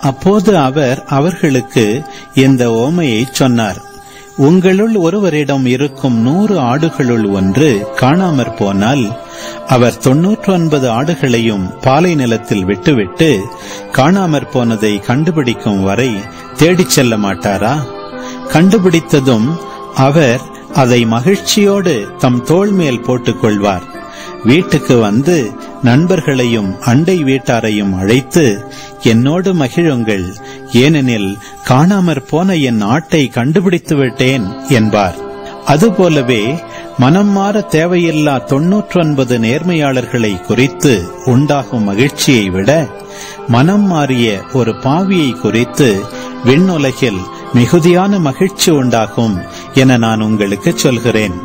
அப்போது அவர் அவர்களுக்கு இந்த ஓமையை சொன்னார். உங்களுள் ஒருவரிடம் இருக்கும் 100 ஆடுகளுள் ஒன்று காணாமற் போனால், அவர் 99 ஆடுகளையும் பாலை நிலத்தில் விட்டுவிட்டு காணாமற் போனதை கண்டுபிடிக்கும் வரை தேடிச் செல்ல மாட்டாரா? கண்டுபிடித்ததும் அவர் அதை மகிழ்ச்சியோடு தம் தோள் மேல் போட்டுக் கொள்வார். வீட்டுக்கு வந்து நண்பர்களையும் அண்டை வீட்டாரையும் அழைத்து, என்னோடு மகிழுங்கள், ஏனெனில் காணாமற் போன என் ஆட்டை கண்டுபிடித்து விட்டேன் என்பார். அதுபோலவே மனம் மாற தேவையில்லா 99 நேர்மையாளர்களை குறித்து உண்டாகும் மகிழ்ச்சியை விட, மனம் மாறிய ஒரு பாவியை குறித்து விண்ணுலகில் மிகுதியான மகிழ்ச்சி உண்டாகும் என நான் உங்களுக்கு சொல்கிறேன்.